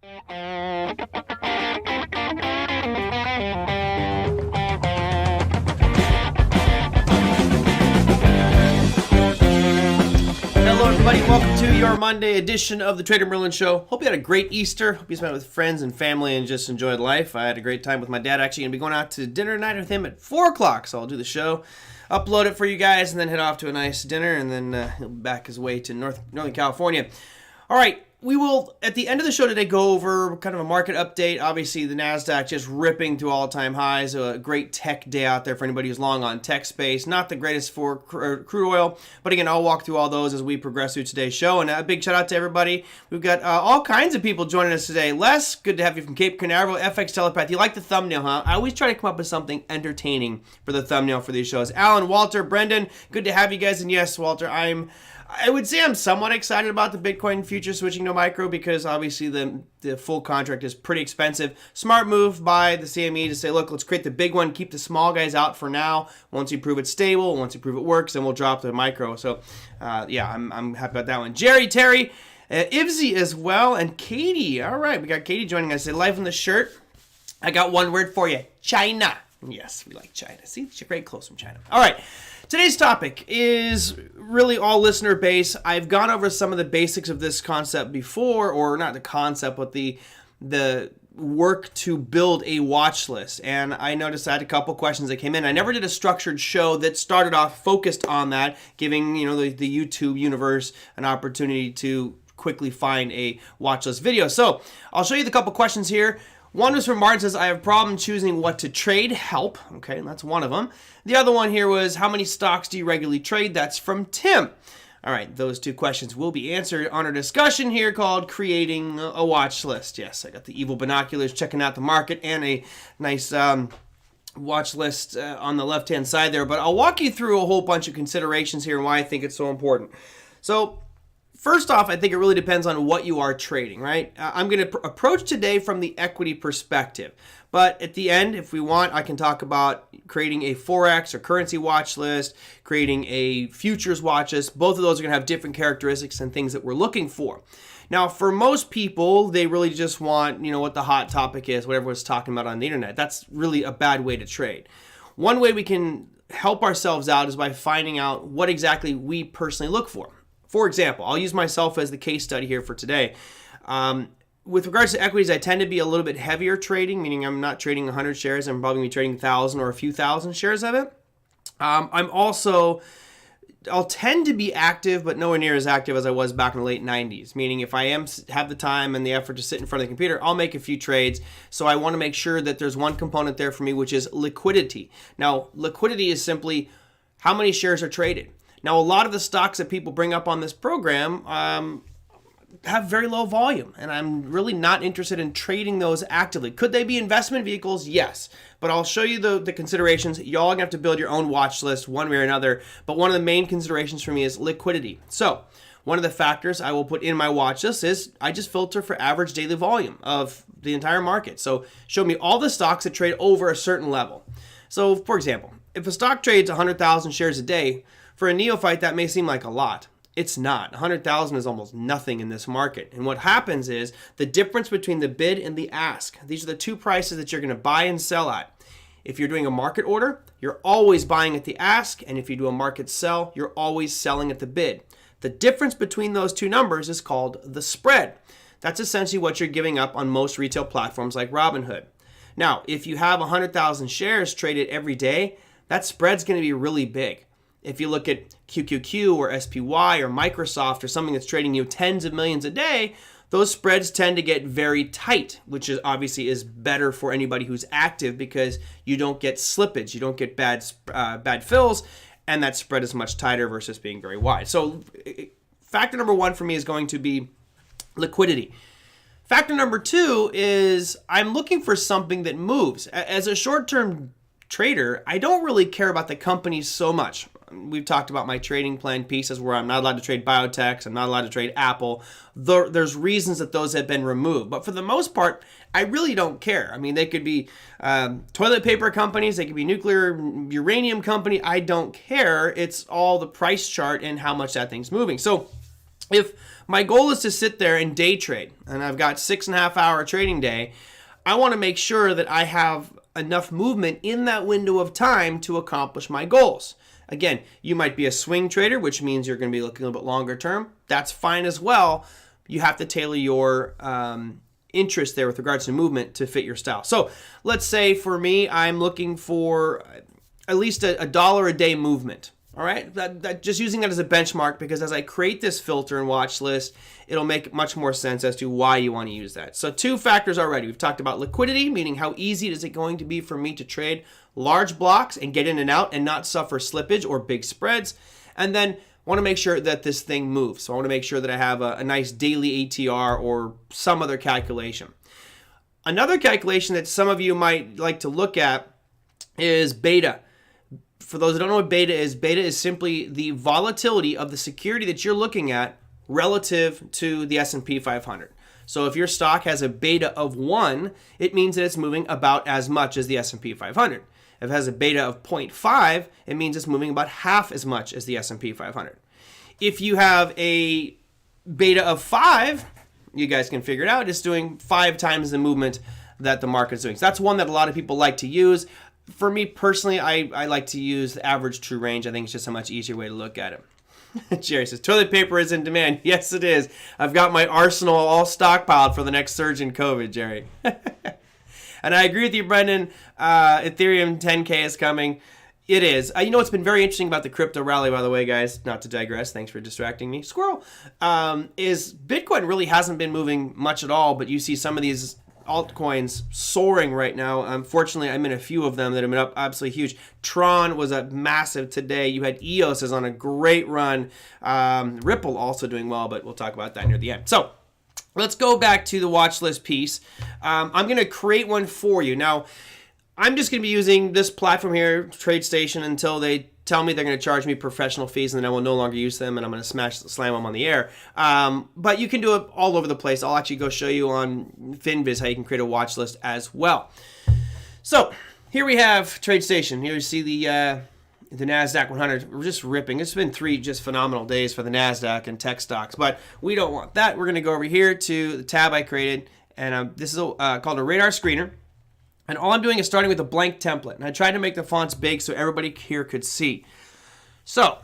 Hello everybody, welcome to your Monday edition of the TraderMerlin Show. Hope you had a great Easter. Hope you spent it with friends and family and just enjoyed life. I had a great time with my dad. Actually going to be going out to dinner tonight with him at 4 o'clock, so I'll do the show, upload it for you guys, and then head off to a nice dinner, and then he'll be back his way to Northern California. All right. We will, at the end of the show today, go over kind of a market update. Obviously, the NASDAQ just ripping through all-time highs. A great tech day out there for anybody who's long on tech space. Not the greatest for crude oil, but again, I'll walk through all those as we progress through today's show. And a big shout-out to everybody. We've got all kinds of people joining us today. Les, good to have you from Cape Canaveral. FX Telepath, you like the thumbnail, huh? I always try to come up with something entertaining for the thumbnail for these shows. Alan, Walter, Brendan, good to have you guys. And yes, Walter, I would say I'm somewhat excited about the Bitcoin future switching to micro because obviously the full contract is pretty expensive. Smart move by the CME to say, look, let's create the big one, keep the small guys out for now. Once you prove it's stable, once you prove it works, then we'll drop the micro. So, yeah, I'm happy about that one. Jerry, Terry, Ivzy as well, and Katie. All right, we got Katie joining us. Live on the shirt. I got one word for you, China. Yes, we like China. See, she's very close from China. All right. Today's topic is really all listener based. I've gone over some of the basics of this concept before, or not the concept, but the work to build a watch list. And I noticed I had a couple questions that came in. I never did a structured show that started off focused on that, giving the YouTube universe an opportunity to quickly find a watch list video. So I'll show you the couple questions here. One was from Martin, says, I have a problem choosing what to trade. Help. Okay, that's one of them. The other one here was, how many stocks do you regularly trade? That's from Tim. All right, those two questions will be answered on our discussion here called Creating a Watch List. Yes, I got the evil binoculars checking out the market and a nice watch list on the left-hand side there. But I'll walk you through a whole bunch of considerations here and why I think it's so important. So, first off, I think it really depends on what you are trading, right? I'm going to approach today from the equity perspective. But at the end, if we want, I can talk about creating a Forex or currency watch list, creating a futures watch list. Both of those are going to have different characteristics and things that we're looking for. Now, for most people, they really just want, what the hot topic is, what everyone's talking about on the internet. That's really a bad way to trade. One way we can help ourselves out is by finding out what exactly we personally look for. For example, I'll use myself as the case study here for today. With regards to equities, I tend to be a little bit heavier trading, meaning I'm not trading 100 shares. I'm probably going to be trading 1,000 or a few thousand shares of it. I'll tend to be active, but nowhere near as active as I was back in the late 90s. Meaning if I have the time and the effort to sit in front of the computer, I'll make a few trades. So I want to make sure that there's one component there for me, which is liquidity. Now, liquidity is simply how many shares are traded. Now, a lot of the stocks that people bring up on this program have very low volume, and I'm really not interested in trading those actively. Could they be investment vehicles? Yes, but I'll show you the considerations. Y'all are going to have to build your own watch list one way or another, but one of the main considerations for me is liquidity. So one of the factors I will put in my watch list is I just filter for average daily volume of the entire market. So show me all the stocks that trade over a certain level. So, for example, if a stock trades 100,000 shares a day, for a neophyte, that may seem like a lot. It's not. 100,000 is almost nothing in this market. And what happens is the difference between the bid and the ask. These are the two prices that you're going to buy and sell at. If you're doing a market order, you're always buying at the ask. And if you do a market sell, you're always selling at the bid. The difference between those two numbers is called the spread. That's essentially what you're giving up on most retail platforms like Robinhood. Now, if you have 100,000 shares traded every day, that spread's going to be really big. If you look at QQQ or SPY or Microsoft or something that's trading you tens of millions a day, those spreads tend to get very tight, which is obviously is better for anybody who's active because you don't get slippage, you don't get bad fills, and that spread is much tighter versus being very wide. So factor number one for me is going to be liquidity. Factor number two is I'm looking for something that moves. As a short-term trader, I don't really care about the companies so much. We've talked about my trading plan pieces where I'm not allowed to trade biotechs, I'm not allowed to trade Apple. There's reasons that those have been removed. But for the most part, I really don't care. I mean, they could be toilet paper companies, they could be nuclear uranium company. I don't care. It's all the price chart and how much that thing's moving. So if my goal is to sit there and day trade, and I've got 6.5 hour trading day. I want to make sure that I have enough movement in that window of time to accomplish my goals. Again, you might be a swing trader, which means you're going to be looking a little bit longer term. That's fine as well. You have to tailor your interest there with regards to movement to fit your style. So let's say for me, I'm looking for at least a dollar a day movement. All right, just using that as a benchmark, because as I create this filter and watch list, it'll make much more sense as to why you want to use that. So 2 factors already. We've talked about liquidity, meaning how easy is it going to be for me to trade large blocks and get in and out and not suffer slippage or big spreads. And then want to make sure that this thing moves. So I want to make sure that I have a nice daily ATR or some other calculation. Another calculation that some of you might like to look at is beta. For those who don't know what beta is simply the volatility of the security that you're looking at relative to the S&P 500. So if your stock has a beta of 1, it means that it's moving about as much as the S&P 500. If it has a beta of 0.5, it means it's moving about half as much as the S&P 500. If you have a beta of 5, you guys can figure it out, it's doing 5 times the movement that the market's doing. So that's one that a lot of people like to use. For me personally, I like to use the average true range. I think it's just a much easier way to look at it. Jerry says, toilet paper is in demand. Yes, it is. I've got my arsenal all stockpiled for the next surge in COVID, Jerry. And I agree with you, Brendan. Ethereum 10K is coming. It is. You know what's been very interesting about the crypto rally, by the way, guys, not to digress, thanks for distracting me, squirrel, is Bitcoin really hasn't been moving much at all, but you see some of these altcoins soaring right now. Unfortunately, I'm in a few of them that have been up absolutely huge. Tron was a massive today. You had EOS is on a great run. Ripple also doing well, but we'll talk about that near the end. So let's go back to the watch list piece. I'm going to create one for you. Now, I'm just going to be using this platform here, TradeStation, until they tell me they're going to charge me professional fees, and then I will no longer use them, and I'm going to slam them on the air. But you can do it all over the place. I'll actually go show you on FinViz how you can create a watch list as well. So here we have TradeStation. Here you see the NASDAQ 100. We're just ripping. It's been 3 just phenomenal days for the NASDAQ and tech stocks, but we don't want that. We're going to go over here to the tab I created, and this is called a radar screener. And all I'm doing is starting with a blank template. And I tried to make the fonts big so everybody here could see. So,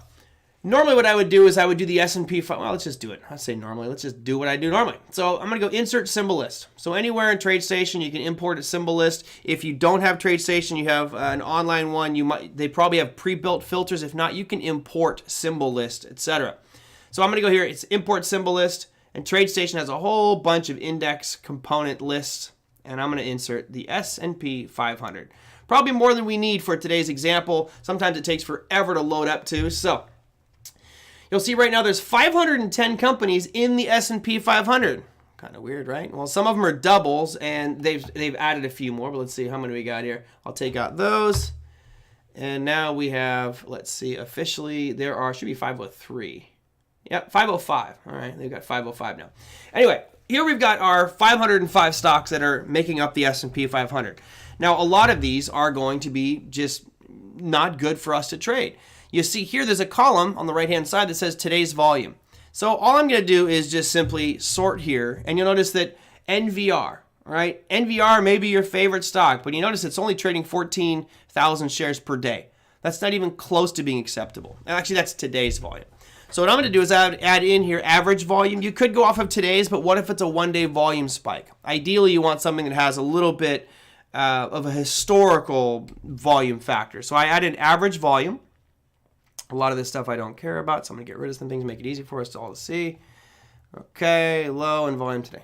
normally what I would do is I would do the S&P, well, let's just do it. I say normally, let's just do what I do normally. So I'm going to go insert symbol list. So anywhere in TradeStation, you can import a symbol list. If you don't have TradeStation, you have an online one, they probably have pre-built filters. If not, you can import symbol list, etc. So I'm going to go here, it's import symbol list, and TradeStation has a whole bunch of index component lists. And I'm going to insert the S&P 500. Probably more than we need for today's example. Sometimes it takes forever to load up to. So you'll see right now there's 510 companies in the S&P 500. Kind of weird, right? Well, some of them are doubles, and they've added a few more. But let's see how many we got here. I'll take out those. And now we have, let's see, officially there should be 503. Yep, 505. All right, they've got 505 now. Anyway. Here we've got our 505 stocks that are making up the S&P 500. Now, a lot of these are going to be just not good for us to trade. You see here, there's a column on the right-hand side that says today's volume. So all I'm going to do is just simply sort here, and you'll notice that NVR, right? NVR may be your favorite stock, but you notice it's only trading 14,000 shares per day. That's not even close to being acceptable. Actually, that's today's volume. So what I'm going to do is add in here average volume. You could go off of today's, but what if it's a one-day volume spike? Ideally, you want something that has a little bit of a historical volume factor. So I add in average volume. A lot of this stuff I don't care about, so I'm going to get rid of some things, make it easy for us to all see. Okay, low and volume today.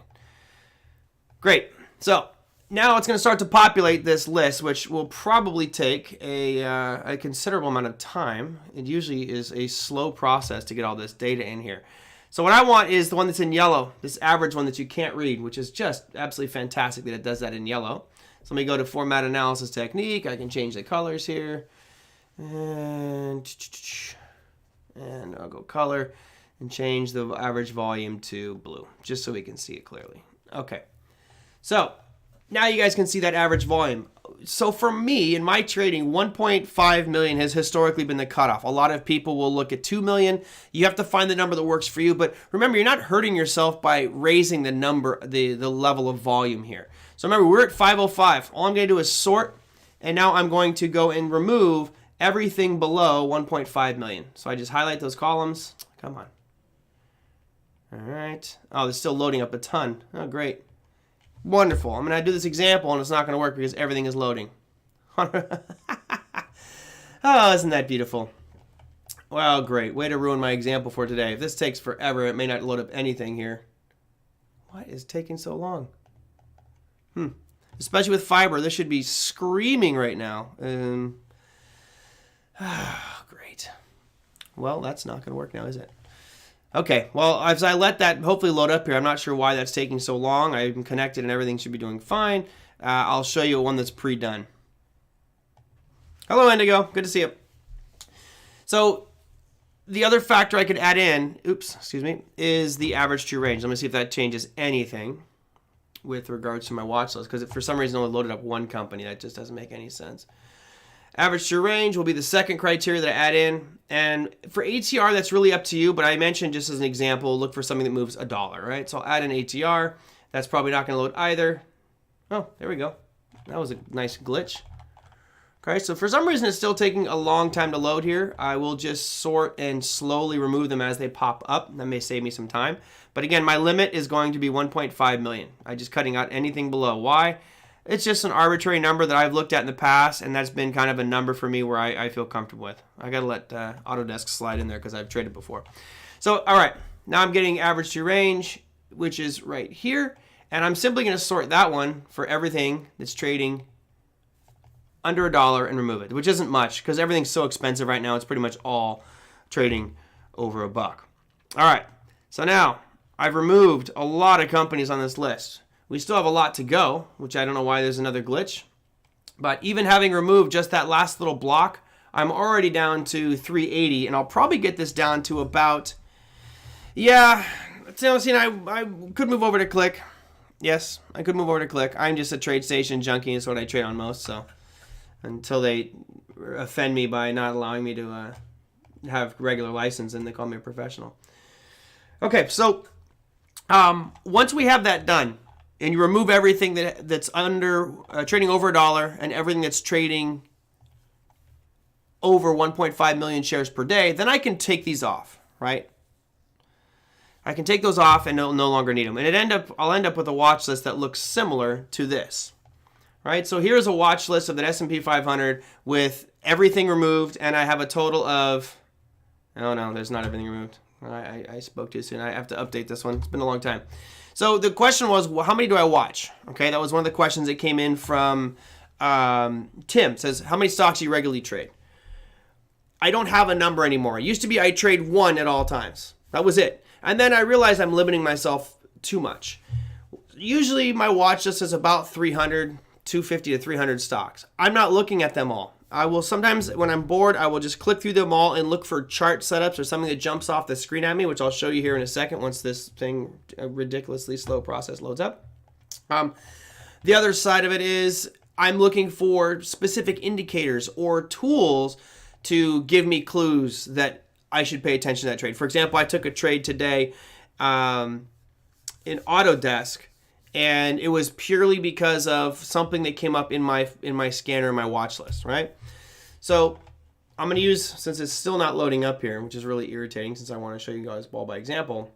Great. So now it's going to start to populate this list, which will probably take a considerable amount of time. It usually is a slow process to get all this data in here. So what I want is the one that's in yellow, this average one that you can't read, which is just absolutely fantastic that it does that in yellow. So let me go to Format Analysis Technique. I can change the colors here. And I'll go color and change the average volume to blue, just so we can see it clearly. Okay. So Now you guys can see that average volume. So for me, in my trading, 1.5 million has historically been the cutoff. A lot of people will look at 2 million. You have to find the number that works for you. But remember, you're not hurting yourself by raising the number, the level of volume here. So remember, we're at 505. All I'm going to do is sort, and now I'm going to go and remove everything below 1.5 million. So I just highlight those columns. Come on. All right. Oh, they're still loading up a ton. Oh, great. Wonderful. I'm going to do this example, and it's not going to work because everything is loading. Oh, isn't that beautiful? Well, great. Way to ruin my example for today. If this takes forever, it may not load up anything here. What is taking so long? Especially with fiber, this should be screaming right now. Great. Well, that's not going to work now, is it? Okay, well, as I let that hopefully load up here, I'm not sure why that's taking so long. I'm connected and everything should be doing fine. I'll show you one that's pre-done. Hello, Indigo. Good to see you. So the other factor I could add in, is the average true range. Let me see if that changes anything with regards to my watch list, because for some reason I only loaded up one company. That just doesn't make any sense. Average true range will be the second criteria that I add in. And for ATR, that's really up to you. But I mentioned just as an example, look for something that moves $1, right? So I'll add an ATR. That's probably not going to load either. Oh, there we go. That was a nice glitch. Okay, so for some reason it's still taking a long time to load here. I will just sort and slowly remove them as they pop up. That may save me some time. But again, my limit is going to be 1.5 million. I'm just cutting out anything below. Why? It's just an arbitrary number that I've looked at in the past, and that's been kind of a number for me where I feel comfortable with. I got to let Autodesk slide in there because I've traded before. So, all right, now I'm getting average true range, which is right here, and I'm simply going to sort that one for everything that's trading under $1 and remove it, which isn't much because everything's so expensive right now. It's pretty much all trading over $1. All right, so now I've removed a lot of companies on this list. We still have a lot to go, which I don't know why there's another glitch. But even having removed just that last little block, I'm already down to 380, and I'll probably get this down to about, I could move over to CliK. Yes, I could move over to CliK. I'm just a TradeStation junkie. It's what I trade on most, so until they offend me by not allowing me to have regular license and they call me a professional. Okay, so once we have that done, and you remove everything that's under trading over $1 and everything that's trading over 1.5 million shares per day, then I can take these off, right? I can take those off and no longer need them. And I'll end up with a watch list that looks similar to this, right? So here's a watch list of the S&P 500 with everything removed, and I have a total of, oh no, there's not everything removed. I spoke too soon. I have to update this one. It's been a long time. So the question was, well, how many do I watch? Okay, that was one of the questions that came in from Tim. It says, how many stocks do you regularly trade? I don't have a number anymore. It used to be I trade one at all times. That was it. And then I realized I'm limiting myself too much. Usually my watch list is about 250 to 300 stocks. I'm not looking at them all. I will sometimes, when I'm bored, I will just click through them all and look for chart setups or something that jumps off the screen at me, which I'll show you here in a second once this thing, a ridiculously slow process, loads up. The other side of it is I'm looking for specific indicators or tools to give me clues that I should pay attention to that trade. For example, I took a trade today in Autodesk, and it was purely because of something that came up in my scanner, my watch list, right? So I'm going to use, since it's still not loading up here, which is really irritating since I want to show you guys ball by example,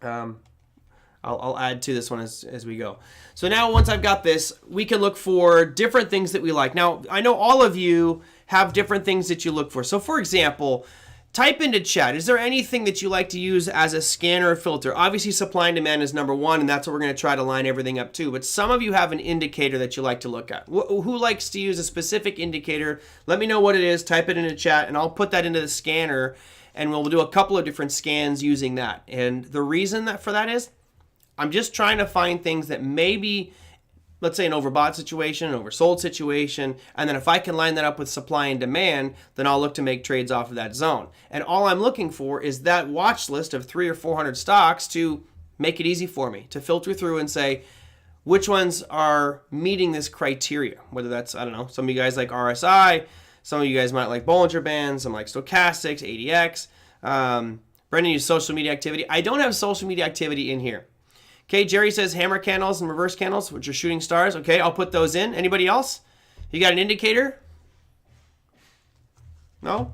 I'll add to this one as we go. So now once I've got this, we can look for different things that we like. Now, I know all of you have different things that you look for. So for example, type into chat, is there anything that you like to use as a scanner or filter? Obviously, supply and demand is number one, and that's what we're going to try to line everything up to. But some of you have an indicator that you like to look at. Who likes to use a specific indicator? Let me know what it is. Type it into chat, and I'll put that into the scanner, and we'll do a couple of different scans using that. And the reason for that is I'm just trying to find things that maybe, let's say an overbought situation, an oversold situation, and then if I can line that up with supply and demand, then I'll look to make trades off of that zone. And all I'm looking for is that watch list of 300 or 400 stocks to make it easy for me, to filter through and say, which ones are meeting this criteria. Whether that's, I don't know, some of you guys like RSI, some of you guys might like Bollinger Bands, some like stochastics, ADX. Brendan used social media activity. I don't have social media activity in here. Okay, Jerry says hammer candles and reverse candles, which are shooting stars. Okay, I'll put those in. Anybody else? You got an indicator? No?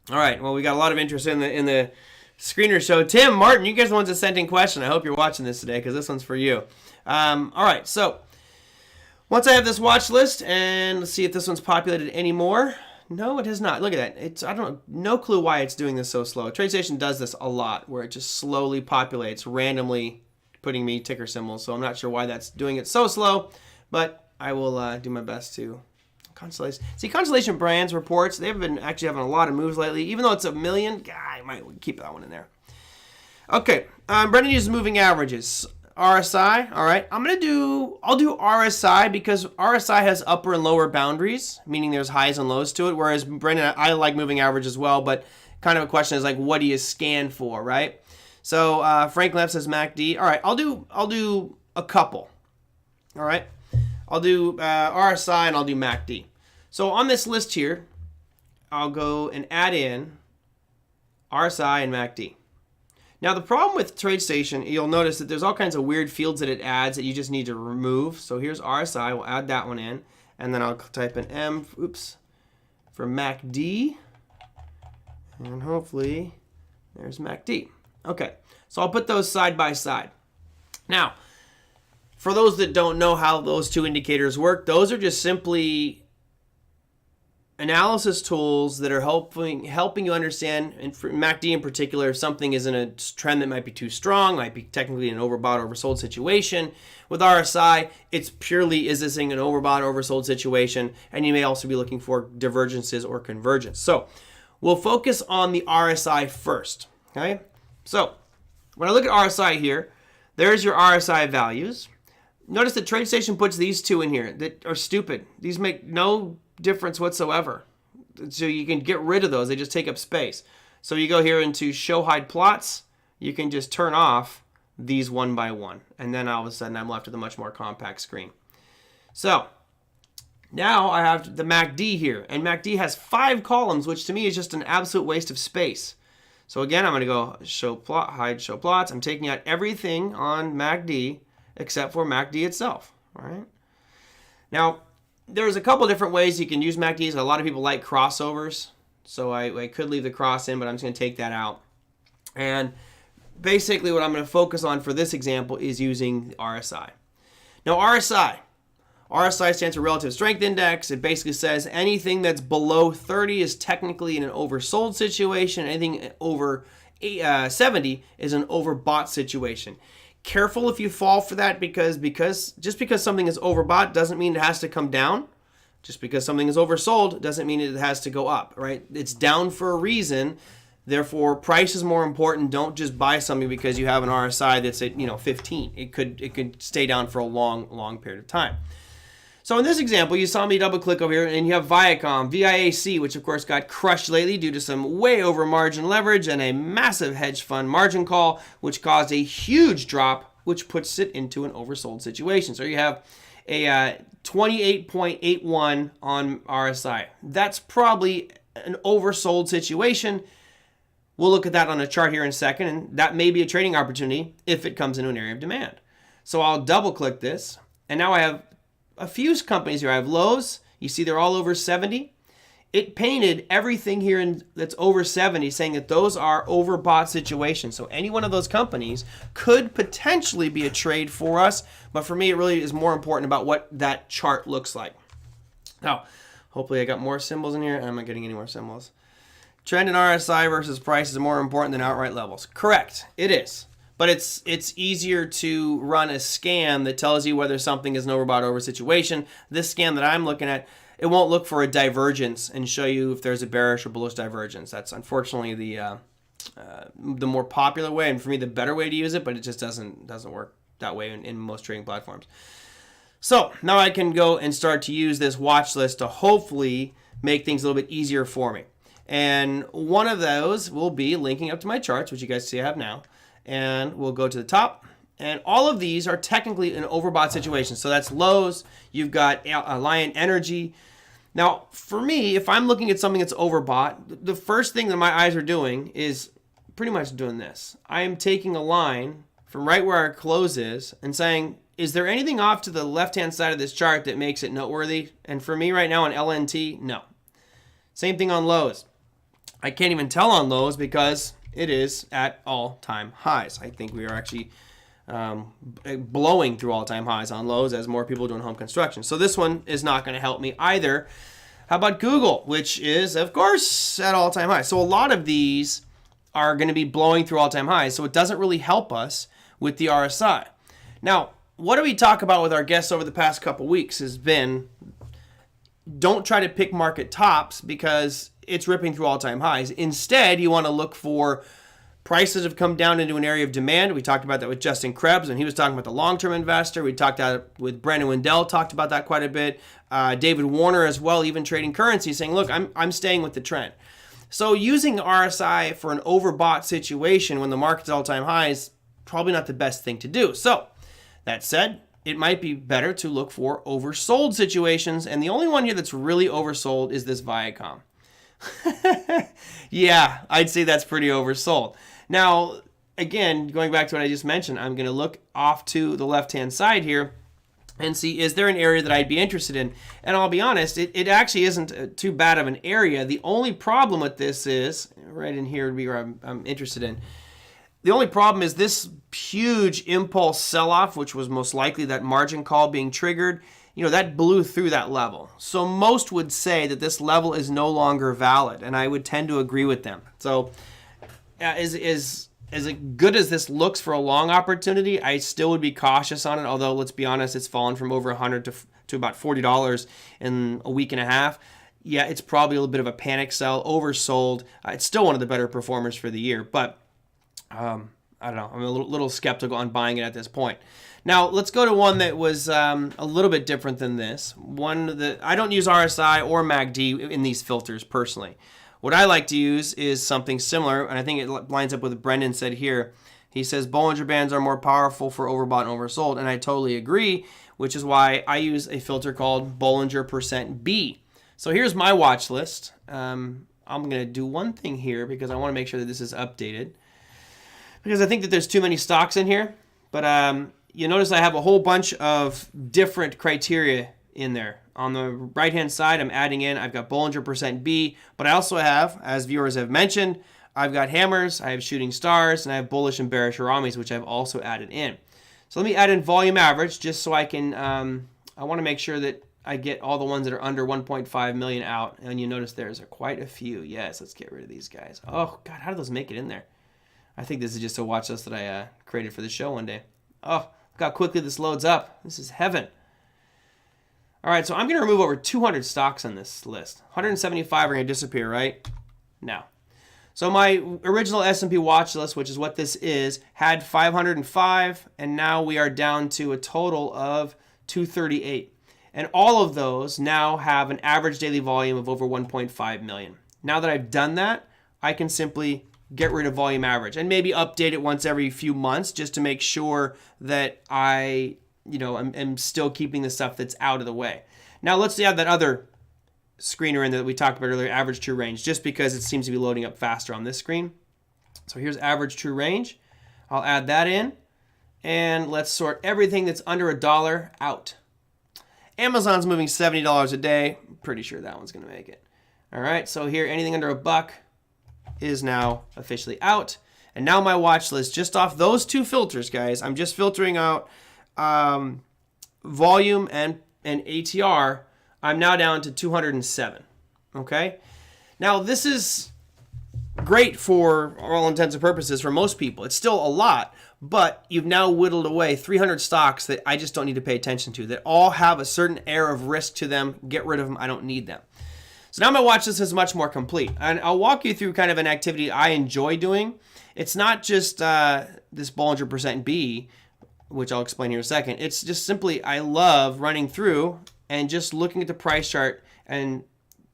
All right, well, we got a lot of interest in the screener show. Tim, Martin, you guys are the ones that sent in questions. I hope you're watching this today because this one's for you. All right, so once I have this watch list, and let's see if this one's populated anymore. No, it has not. Look at that. I don't no clue why it's doing this so slow. TradeStation does this a lot, where it just slowly populates, randomly putting me ticker symbols. So I'm not sure why that's doing it so slow, but I will do my best to. Constellation. See, Constellation Brands reports, they've been actually having a lot of moves lately. Even though it's 1 million, I might keep that one in there. Okay, Brendan uses moving averages. RSI, all right. I'll do RSI because RSI has upper and lower boundaries, meaning there's highs and lows to it. Whereas Brendan, I like moving average as well, but kind of a question is like, what do you scan for, right? So Frank Leff says MACD. All right, I'll do a couple. All right, I'll do RSI and I'll do MACD. So on this list here, I'll go and add in RSI and MACD. Now the problem with TradeStation, you'll notice that there's all kinds of weird fields that it adds that you just need to remove. So here's RSI, we'll add that one in, and then I'll type in M, for MACD, and hopefully there's MACD. Okay, so I'll put those side by side. Now, for those that don't know how those two indicators work, those are just simply analysis tools that are helping you understand, and for MACD in particular, if something is in a trend that might be too strong, might be technically an overbought, oversold situation. With RSI, it's purely, is this thing an overbought, oversold situation? And you may also be looking for divergences or convergence. So we'll focus on the RSI first, okay? So when I look at RSI here, there's your RSI values. Notice that TradeStation puts these two in here that are stupid. These make no difference whatsoever. So you can get rid of those. They just take up space. So you go here into show hide plots. You can just turn off these one by one. And then all of a sudden I'm left with a much more compact screen. So now I have the MACD here. And MACD has 5 columns, which to me is just an absolute waste of space. So again, I'm going to go show plot, hide show plots. I'm taking out everything on MACD except for MACD itself. All right. Now, there's a couple different ways you can use MACDs. A lot of people like crossovers, so I could leave the cross in, but I'm just going to take that out. And basically what I'm going to focus on for this example is using RSI. Now RSI stands for Relative Strength Index. It basically says anything that's below 30 is technically in an oversold situation. Anything over 70 is an overbought situation. Careful if you fall for that because just because something is overbought doesn't mean it has to come down. Just because something is oversold doesn't mean it has to go up, right? It's down for a reason. Therefore, price is more important. Don't just buy something because you have an RSI that's at 15. It could stay down for a long period of time. So in this example, you saw me double click over here and you have Viacom, VIAC, which of course got crushed lately due to some way over margin leverage and a massive hedge fund margin call, which caused a huge drop, which puts it into an oversold situation. So you have a 28.81 on RSI. That's probably an oversold situation. We'll look at that on a chart here in a second, and that may be a trading opportunity if it comes into an area of demand. So I'll double click this, and now I have a few companies here. I have Lowe's. You see they're all over 70. It painted everything here that's over 70, saying that those are overbought situations. So any one of those companies could potentially be a trade for us, but for me it really is more important about what that chart looks like. Now, hopefully I got more symbols in here. I'm not getting any more symbols. Trend in RSI versus price is more important than outright levels. Correct, it is. But it's easier to run a scan that tells you whether something is an overbought over situation. This scan that I'm looking at, it won't look for a divergence and show you if there's a bearish or bullish divergence. That's unfortunately the more popular way, and for me the better way to use it, but it just doesn't work that way in most trading platforms. So now I can go and start to use this watch list to hopefully make things a little bit easier for me. And one of those will be linking up to my charts, which you guys see I have now. And we'll go to the top And all of these are technically an overbought situation. So that's Lowe's. You've got Alliant Energy. Now, for me, if I'm looking at something that's overbought, the first thing that my eyes are doing is pretty much doing this. I am taking a line from right where our close is and saying, is there anything off to the left-hand side of this chart that makes it noteworthy? And for me right now on LNT, no. Same thing on Lowe's. I can't even tell on Lowe's because it is at all-time highs. I think we are actually blowing through all-time highs on Lowe's as more people are doing home construction. So this one is not going to help me either. How about Google, which is, of course, at all-time highs? So a lot of these are going to be blowing through all-time highs, so it doesn't really help us with the RSI. Now, what do we talk about with our guests over the past couple weeks has been, don't try to pick market tops because it's ripping through all-time highs. Instead, you want to look for prices have come down into an area of demand. We talked about that with Justin Krebs, and he was talking about the long-term investor. We talked about with Brandon Wendell, talked about that quite a bit. David Warner as well, even trading currency, saying, look, I'm staying with the trend. So using RSI for an overbought situation when the market's all-time highs, probably not the best thing to do. So that said, it might be better to look for oversold situations. And the only one here that's really oversold is this Viacom. Yeah, I'd say that's pretty oversold. Now, again, going back to what I just mentioned, I'm going to look off to the left-hand side here and see, is there an area that I'd be interested in? And I'll be honest, it actually isn't too bad of an area. The only problem with this is, right in here would be where I'm interested in. The only problem is this huge impulse sell-off, which was most likely that margin call being triggered, that blew through that level. So most would say that this level is no longer valid, and I would tend to agree with them. So as good as this looks for a long opportunity, I still would be cautious on it, although let's be honest, it's fallen from over $100 to about $40 in a week and a half. Yeah, it's probably a little bit of a panic sell, oversold. It's still one of the better performers for the year, but I don't know. I'm a little skeptical on buying it at this point. Now, let's go to one that was a little bit different than this. One that I don't use RSI or MACD in these filters personally. What I like to use is something similar, and I think it lines up with what Brendan said here. He says Bollinger Bands are more powerful for overbought and oversold, and I totally agree, which is why I use a filter called Bollinger %B. So here's my watch list. I'm going to do one thing here because I want to make sure that this is updated, because I think that there's too many stocks in here. But you notice I have a whole bunch of different criteria in there. On the right-hand side, I'm adding in, I've got Bollinger %B, but I also have, as viewers have mentioned, I've got hammers, I have shooting stars, and I have bullish and bearish Aramis, which I've also added in. So let me add in volume average just so I can, I want to make sure that I get all the ones that are under 1.5 million out. And you notice there's quite a few. Yes, let's get rid of these guys. Oh, God, how did those make it in there? I think this is just a watch list that I created for the show one day. Oh, look how quickly this loads up. This is heaven. All right, so I'm going to remove over 200 stocks on this list. 175 are going to disappear, right? Now. So my original S&P watch list, which is what this is, had 505, and now we are down to a total of 238. And all of those now have an average daily volume of over 1.5 million. Now that I've done that, I can simply get rid of volume average and maybe update it once every few months just to make sure that I'm still keeping the stuff that's out of the way. Now let's add that other screener in that we talked about earlier, average true range, just because it seems to be loading up faster on this screen. So here's average true range. I'll add that in, and let's sort everything that's under $1 out. Amazon's moving $70 a day. Pretty sure that one's going to make it. All right, so here anything under $1 is now officially out. And now my watch list, just off those two filters, guys, I'm just filtering out volume and ATR. I'm now down to 207. Okay? Now, this is great for all intents and purposes for most people. It's still a lot, but you've now whittled away 300 stocks that I just don't need to pay attention to, that all have a certain air of risk to them. Get rid of them. I don't need them. So now my watch list is much more complete. And I'll walk you through kind of an activity I enjoy doing. It's not just this Bollinger %B, which I'll explain here in a second. It's just simply I love running through and just looking at the price chart and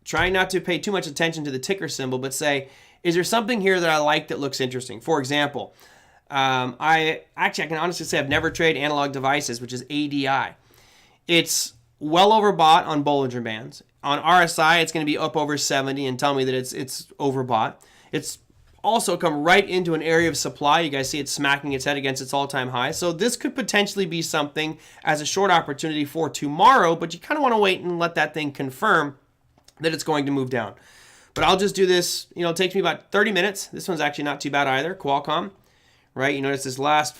trying not to pay too much attention to the ticker symbol, but say, is there something here that I like that looks interesting? For example, I can honestly say I've never traded analog devices, which is ADI. It's well overbought on Bollinger Bands. On RSI, it's going to be up over 70 and tell me that it's overbought. It's also come right into an area of supply. You guys see it smacking its head against its all-time high. So this could potentially be something as a short opportunity for tomorrow, but you kind of want to wait and let that thing confirm that it's going to move down. But I'll just do this, it takes me about 30 minutes. This one's actually not too bad either, Qualcomm, right? You notice this last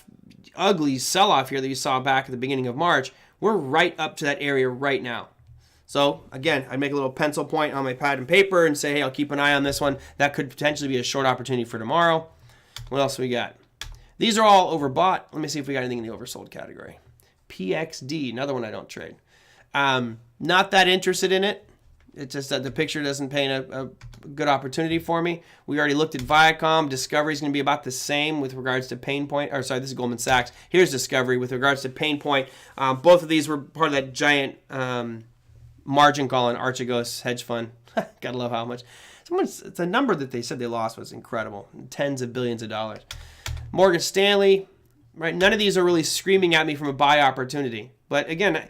ugly sell-off here that you saw back at the beginning of March. We're right up to that area right now. So again, I'd make a little pencil point on my pad and paper and say, hey, I'll keep an eye on this one. That could potentially be a short opportunity for tomorrow. What else we got? These are all overbought. Let me see if we got anything in the oversold category. PXD, another one I don't trade. Not that interested in it. It's just that the picture doesn't paint a good opportunity for me. We already looked at Viacom. Discovery is going to be about the same with regards to Pain Point. Or sorry, this is Goldman Sachs. Here's Discovery with regards to Pain Point. Both of these were part of that giant margin call on Archegos hedge fund. Gotta love how much. It's a number that they said they lost was incredible. Tens of billions of dollars. Morgan Stanley, right? None of these are really screaming at me from a buy opportunity. But again,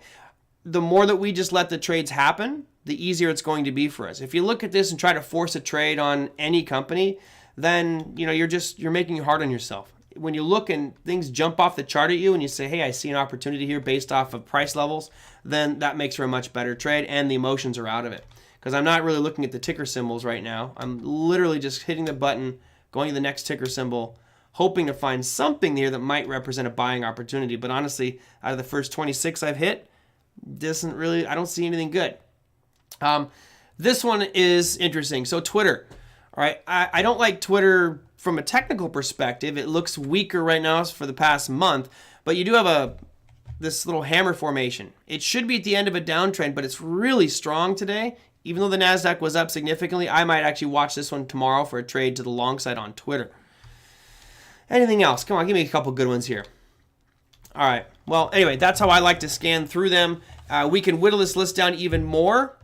the more that we just let the trades happen, the easier it's going to be for us. If you look at this and try to force a trade on any company, then you're making it hard on yourself. When you look and things jump off the chart at you and you say, hey, I see an opportunity here based off of price levels, then that makes for a much better trade and the emotions are out of it. Because I'm not really looking at the ticker symbols right now. I'm literally just hitting the button, going to the next ticker symbol, hoping to find something here that might represent a buying opportunity. But honestly, out of the first 26 I've hit, I don't see anything good. This one is interesting. So Twitter, all right, I don't like Twitter from a technical perspective. It looks weaker right now for the past month, but you do have this little hammer formation. It should be at the end of a downtrend, but it's really strong today. Even though the NASDAQ was up significantly, I might actually watch this one tomorrow for a trade to the long side on Twitter. Anything else? Come on, give me a couple good ones here. All right. Well, anyway, that's how I like to scan through them. We can whittle this list down even more.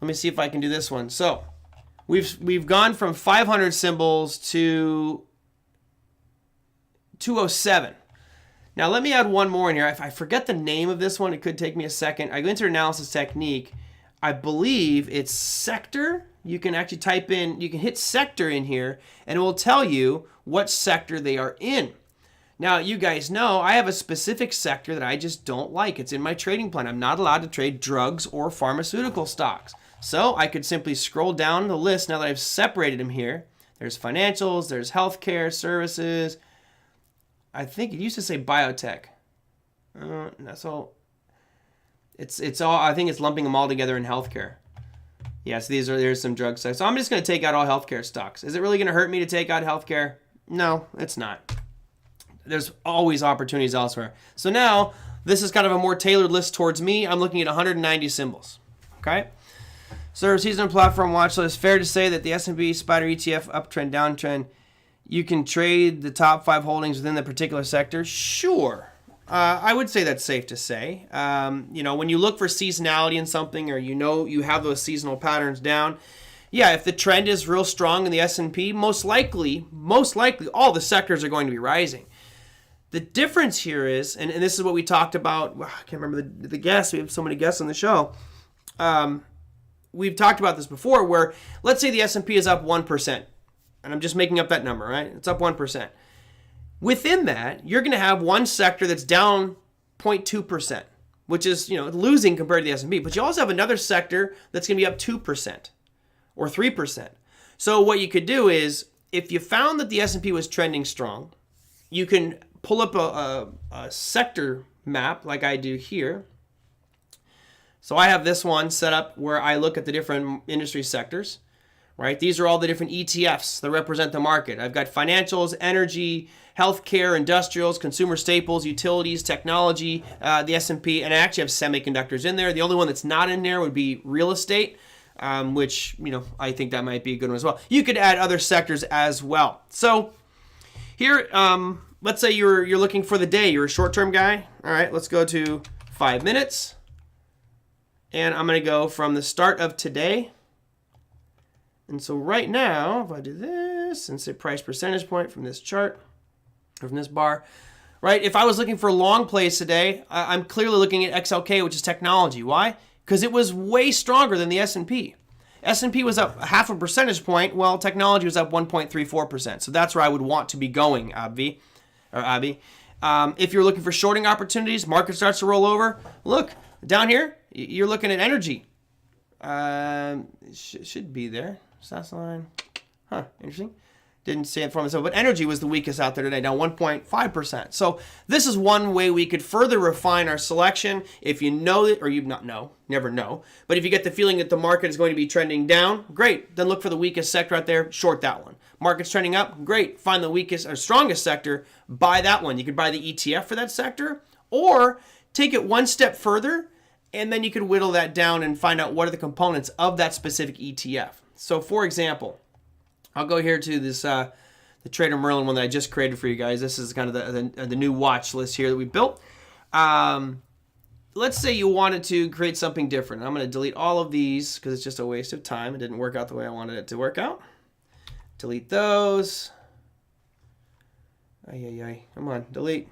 Let me see if I can do this one. So we've gone from 500 symbols to 207. Now let me add one more in here. If I forget the name of this one, it could take me a second. I go into analysis technique. I believe it's sector. You can actually type in, you can hit sector in here, and it will tell you what sector they are in. Now, you guys know I have a specific sector that I just don't like. It's in my trading plan. I'm not allowed to trade drugs or pharmaceutical stocks. So I could simply scroll down the list now that I've separated them here. There's financials, there's healthcare services. I think it used to say biotech. So it's all, I think it's lumping them all together in healthcare. Yes, there's some drug stocks. So I'm just going to take out all healthcare stocks. Is it really going to hurt me to take out healthcare? No, it's not. There's always opportunities elsewhere. So now this is kind of a more tailored list towards me. I'm looking at 190 symbols. Okay. Server seasonal platform watch list. Fair to say that the S&P Spider ETF uptrend, downtrend, you can trade the top 5 holdings within the particular sector? Sure. I would say that's safe to say. When you look for seasonality in something, or you have those seasonal patterns down, yeah, if the trend is real strong in the S&P, most likely all the sectors are going to be rising. The difference here is, and this is what we talked about, I can't remember the guests, we have so many guests on the show. We've talked about this before, where let's say the S&P is up 1%, and I'm just making up that number, right? It's up 1%. Within that, you're going to have one sector that's down 0.2%, which is losing compared to the S&P. But you also have another sector that's going to be up 2% or 3%. So what you could do is, if you found that the S&P was trending strong, you can pull up a sector map like I do here. So I have this one set up where I look at the different industry sectors, right? These are all the different ETFs that represent the market. I've got financials, energy, healthcare, industrials, consumer staples, utilities, technology, the S&P, and I actually have semiconductors in there. The only one that's not in there would be real estate, which, I think that might be a good one as well. You could add other sectors as well. So here, let's say you're looking for the day. You're a short-term guy. All right, let's go to 5 minutes. And I'm going to go from the start of today. And so right now, if I do this and say price percentage point from this chart, from this bar, right? If I was looking for long plays today, I'm clearly looking at XLK, which is technology. Why? Because it was way stronger than the S&P. S&P was up 0.5 percentage point, while technology was up 1.34%. So that's where I would want to be going, Abby. If you're looking for shorting opportunities, market starts to roll over. Look, down here, you're looking at energy. Should be there. Stats line. Huh, interesting. Didn't see it for myself, but energy was the weakest out there today, down 1.5%. So this is one way we could further refine our selection. If you know it, or you not know, never know, but if you get the feeling that the market is going to be trending down, great. Then look for the weakest sector out there, short that one. Market's trending up, great. Find the weakest or strongest sector, buy that one. You could buy the ETF for that sector, or take it one step further, and then you could whittle that down and find out what are the components of that specific ETF. So for example, I'll go here to this the TraderMerlin one that I just created for you guys. This is kind of the new watch list here that we built. Let's say you wanted to create something different. I'm going to delete all of these because it's just a waste of time. It didn't work out the way I wanted it to work out. Delete those. Come on, delete.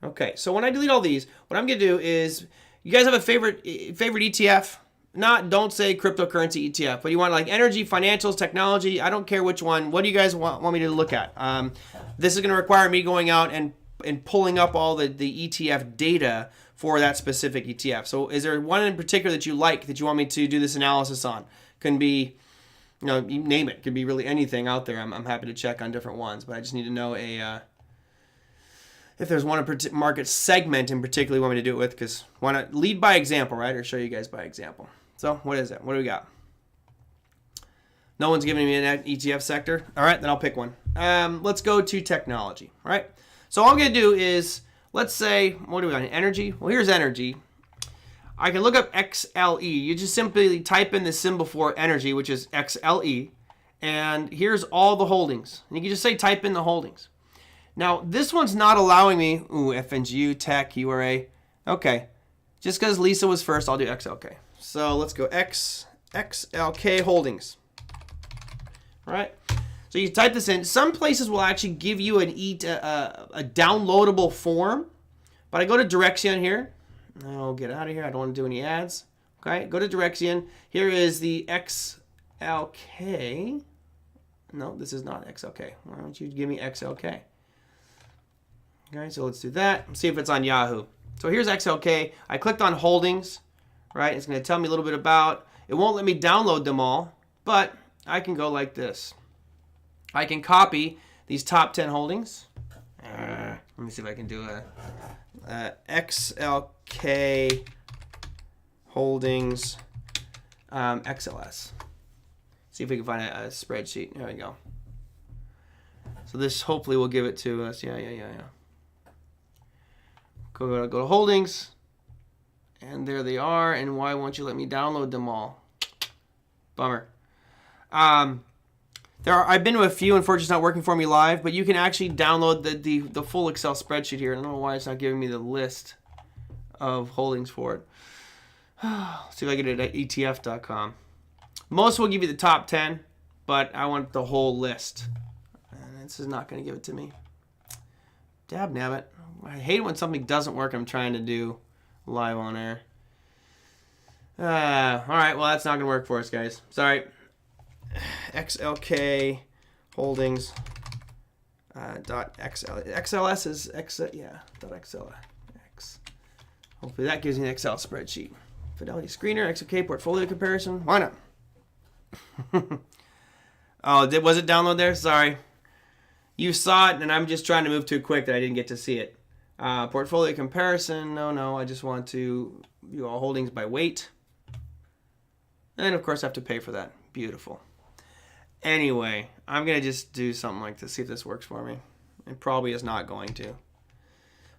Okay, so when I delete all these, what I'm going to do is, you guys have a favorite ETF? Don't say cryptocurrency ETF, but you want like energy, financials, technology. I don't care which one. What do you guys want me to look at? This is going to require me going out and pulling up all the ETF data for that specific ETF. So is there one in particular that you like that you want me to do this analysis on? Can be, you name it. Could be really anything out there. I'm happy to check on different ones, but I just need to know if there's one market segment in particular you want me to do it with, because why not lead by example, right? Or show you guys by example. So what is it? What do we got? No one's giving me an ETF sector. All right, then I'll pick one. Let's go to technology. All right. So all I'm going to do is, let's say, what do we got? Energy. Well, here's energy. I can look up XLE. You just simply type in the symbol for energy, which is XLE. And here's all the holdings. And you can just say type in the holdings. Now, this one's not allowing me, FNGU, tech, URA. Okay. Just because Lisa was first, I'll do XLK. So let's go XLK holdings. All right. So you type this in. Some places will actually give you a downloadable form. But I go to Direction here. I'll get out of here. I don't want to do any ads. Okay. Go to Direction. Here is the XLK. No, this is not XLK. Why don't you give me XLK? Okay, so let's do that. Let's see if it's on Yahoo. So here's XLK. I clicked on holdings, right? It's going to tell me a little bit about. It won't let me download them all, but I can go like this. I can copy these top 10 holdings. Let me see if I can do a XLK holdings XLS. See if we can find a spreadsheet. There we go. So this hopefully will give it to us. Yeah. Go to holdings, and there they are. And why won't you let me download them all? Bummer. I've been to a few. Unfortunately, it's not working for me live, but you can actually download the full Excel spreadsheet here. I don't know why it's not giving me the list of holdings for it. See if I get it at ETF.com. Most will give you the top 10, but I want the whole list. And this is not going to give it to me. Dab nabbit. I hate when something doesn't work I'm trying to do live on air. All right, well, that's not going to work for us, guys. Sorry. XLK holdings .XLS is .XLX. Hopefully that gives me an Excel spreadsheet. Fidelity screener, XLK portfolio comparison. Why not? Oh, was it download there? Sorry. You saw it, and I'm just trying to move too quick that I didn't get to see it. Portfolio comparison. No. I just want to view all holdings by weight. And, of course, I have to pay for that. Beautiful. Anyway, I'm going to just do something like this, see if this works for me. It probably is not going to,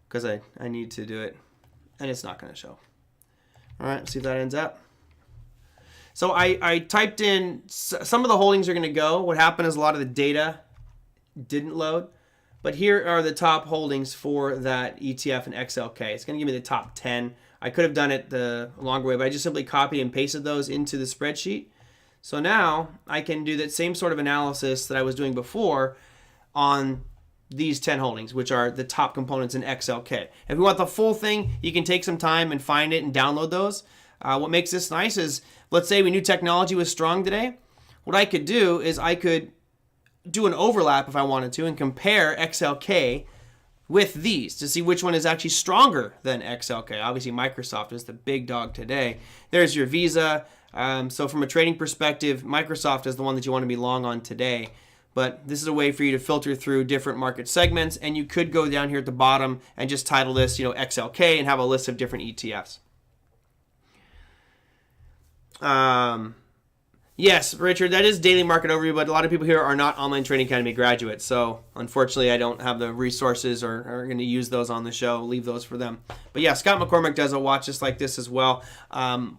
because I need to do it, and it's not going to show. All right, let's see if that ends up. So I typed in, some of the holdings are going to go. What happened is a lot of the data didn't load. But here are the top holdings for that ETF and XLK. It's going to give me the top 10. I could have done it the longer way, but I just simply copied and pasted those into the spreadsheet. So now I can do that same sort of analysis that I was doing before on these 10 holdings, which are the top components in XLK. If you want the full thing, you can take some time and find it and download those. What makes this nice is, let's say we knew technology was strong today. What I could do is I could do an overlap if I wanted to and compare XLK with these to see which one is actually stronger than XLK. Obviously, Microsoft is the big dog today. There's your Visa. So from a trading perspective, Microsoft is the one that you want to be long on today. But this is a way for you to filter through different market segments, and you could go down here at the bottom and just title this, XLK, and have a list of different ETFs. Yes, Richard, that is daily market overview, but a lot of people here are not Online Trading Academy graduates, so unfortunately I don't have the resources or are going to use those on the show. Leave those for them. But yeah, Scott McCormick does a watch just like this as well.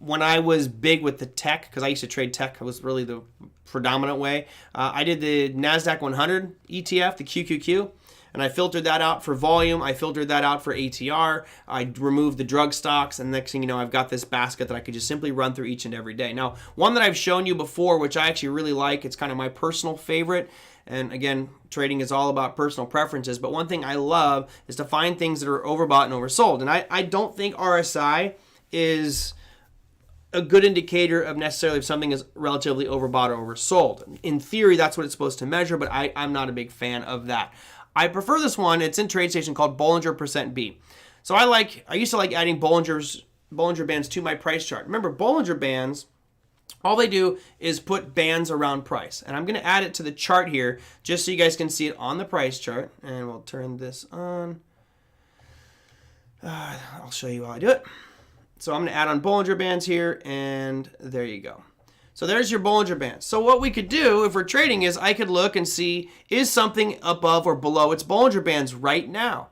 When I was big with the tech, because I used to trade tech, it was really the predominant way. I did the NASDAQ 100 ETF, the QQQ, and I filtered that out for volume. I filtered that out for ATR. I removed the drug stocks, and next thing you know, I've got this basket that I could just simply run through each and every day. Now, one that I've shown you before, which I actually really like, it's kind of my personal favorite, and again, trading is all about personal preferences, but one thing I love is to find things that are overbought and oversold, and I don't think RSI is a good indicator of necessarily if something is relatively overbought or oversold. In theory, that's what it's supposed to measure, but I'm not a big fan of that. I prefer this one. It's in TradeStation called Bollinger %B. So I used to like adding Bollinger Bands to my price chart. Remember, Bollinger Bands, all they do is put bands around price. And I'm going to add it to the chart here just so you guys can see it on the price chart. And we'll turn this on. I'll show you how I do it. So I'm going to add on Bollinger Bands here, and there you go. So there's your Bollinger Bands. So what we could do if we're trading is I could look and see, is something above or below its Bollinger Bands right now?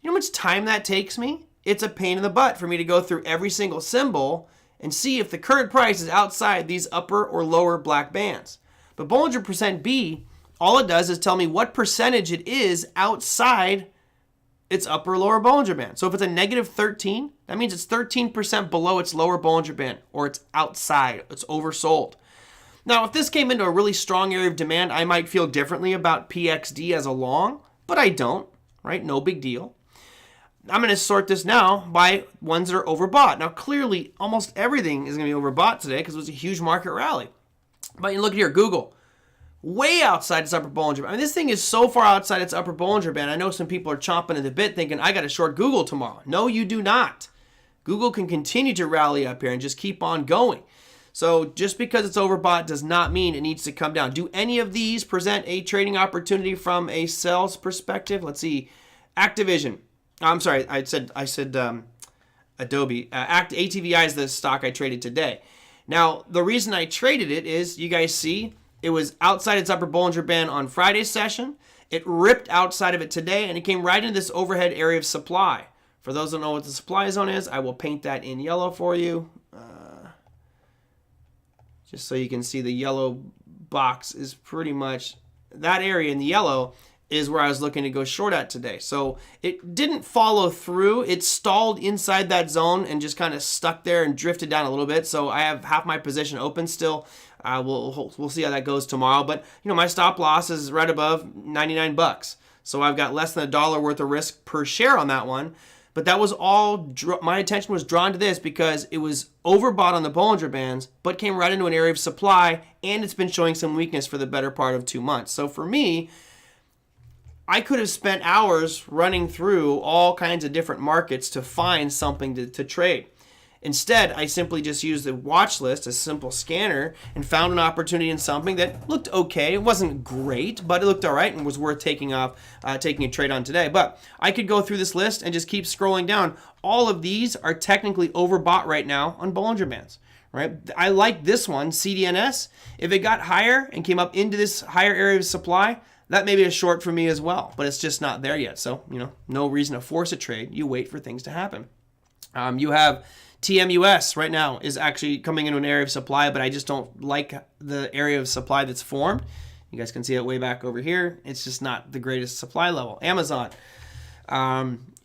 You know how much time that takes me? It's a pain in the butt for me to go through every single symbol and see if the current price is outside these upper or lower black bands. But Bollinger %B, all it does is tell me what percentage it is outside its upper or lower Bollinger Band. So if it's a negative 13, that means it's 13% below its lower Bollinger Band, or it's outside, it's oversold. Now, if this came into a really strong area of demand, I might feel differently about PXD as a long, but I don't, right? No big deal. I'm going to sort this now by ones that are overbought. Now, clearly, almost everything is going to be overbought today because it was a huge market rally. But you look here, Google. Way outside its upper Bollinger Band. I mean, this thing is so far outside its upper Bollinger Band. I know some people are chomping at the bit thinking, I got to short Google tomorrow. No, you do not. Google can continue to rally up here and just keep on going. So just because it's overbought does not mean it needs to come down. Do any of these present a trading opportunity from a sales perspective? Let's see. Activision. I'm sorry, I said Adobe. ATVI is the stock I traded today. Now, the reason I traded it is, you guys see, it was outside its upper Bollinger Band on Friday's session. It ripped outside of it today, and it came right into this overhead area of supply. For those who don't know what the supply zone is, I will paint that in yellow for you. Just so you can see the yellow box is pretty much, that area in the yellow is where I was looking to go short at today. So it didn't follow through. It stalled inside that zone and just kind of stuck there and drifted down a little bit. So I have half my position open still. We'll see how that goes tomorrow. But my stop loss is right above 99 bucks. So I've got less than $1 worth of risk per share on that one. But that was all, my attention was drawn to this because it was overbought on the Bollinger Bands, but came right into an area of supply, and it's been showing some weakness for the better part of 2 months. So for me, I could have spent hours running through all kinds of different markets to find something to trade. Instead, I simply just used the watch list, a simple scanner, and found an opportunity in something that looked okay. It wasn't great, but it looked all right and was worth taking a trade on today. But I could go through this list and just keep scrolling down. All of these are technically overbought right now on Bollinger Bands. Right? I like this one, CDNS. If it got higher and came up into this higher area of supply, that may be a short for me as well, but it's just not there yet. So, no reason to force a trade. You wait for things to happen. You have TMUS right now is actually coming into an area of supply, but I just don't like the area of supply that's formed. You guys can see it way back over here. It's just not the greatest supply level. Amazon.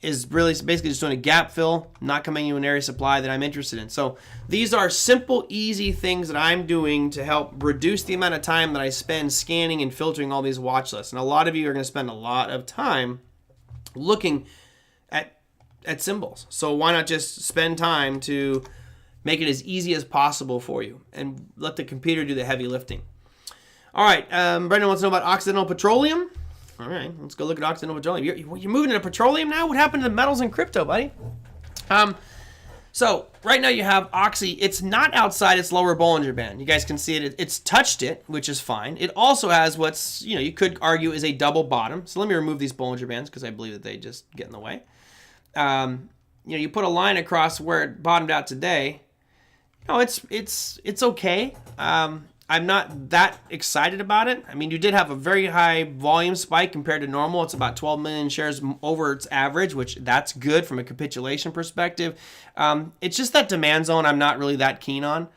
is really basically just doing a gap fill, not coming into an area supply that I'm interested in. So these are simple, easy things that I'm doing to help reduce the amount of time that I spend scanning and filtering all these watch lists. And a lot of you are going to spend a lot of time looking at symbols. So why not just spend time to make it as easy as possible for you and let the computer do the heavy lifting. All right, Brendan wants to know about Occidental Petroleum. All right, let's go look at Occidental Petroleum. You're moving into petroleum now? What happened to the metals and crypto, buddy? So right now you have Oxy. It's not outside its lower Bollinger Band. You guys can see it. It's touched it, which is fine. It also has what's, you could argue is a double bottom. So let me remove these Bollinger Bands because I believe that they just get in the way. You put a line across where it bottomed out today. It's okay. I'm not that excited about it. I mean, you did have a very high volume spike compared to normal. It's about 12 million shares over its average, which that's good from a capitulation perspective. It's just that demand zone I'm not really that keen on.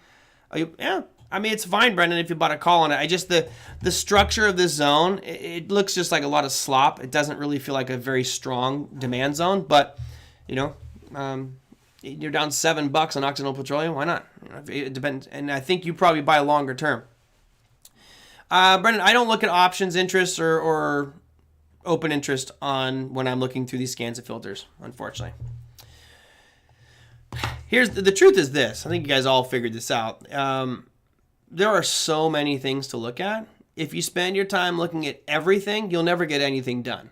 Yeah, I mean, it's fine, Brendan, if you bought a call on it. I just, the structure of this zone, it looks just like a lot of slop. It doesn't really feel like a very strong demand zone, but, you're down $7 on Occidental Petroleum. Why not? It depends, and I think you probably buy longer term. Brendan, I don't look at options interest or open interest on when I'm looking through these scans and filters, unfortunately. Here's the truth is this. I think you guys all figured this out. There are so many things to look at. If you spend your time looking at everything, you'll never get anything done.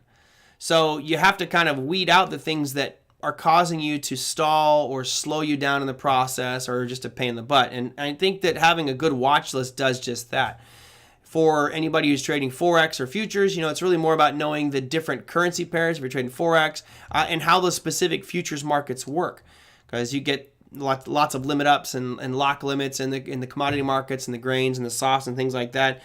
So you have to kind of weed out the things that are causing you to stall or slow you down in the process or just a pain in the butt. And I think that having a good watch list does just that. For anybody who's trading Forex or futures, it's really more about knowing the different currency pairs if you're trading Forex and how those specific futures markets work. Because you get lots of limit ups and lock limits in the commodity markets and the grains and the softs and things like that.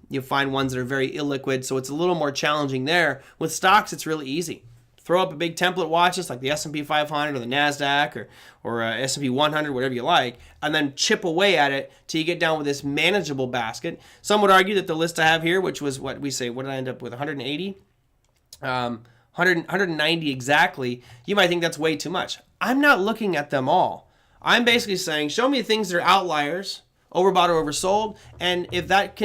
You'll find ones that are very illiquid, so it's a little more challenging there. With stocks, it's really easy. Throw up a big template watch list like the S&P 500 or the NASDAQ or S&P 100, whatever you like, and then chip away at it till you get down with this manageable basket. Some would argue that the list I have here, which was what did I end up with, 180? 190 exactly, you might think that's way too much. I'm not looking at them all. I'm basically saying, show me things that are outliers, overbought or oversold, and if that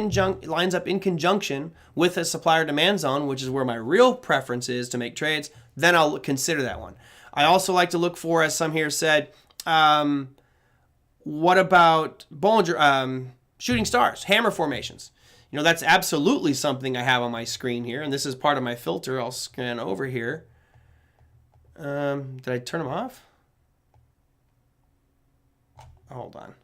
lines up in conjunction with a supplier demand zone, which is where my real preference is to make trades, then I'll consider that one. I also like to look for, as some here said, what about Bollinger, shooting stars, hammer formations? That's absolutely something I have on my screen here, and this is part of my filter. I'll scan over here. Did I turn them off? Hold on.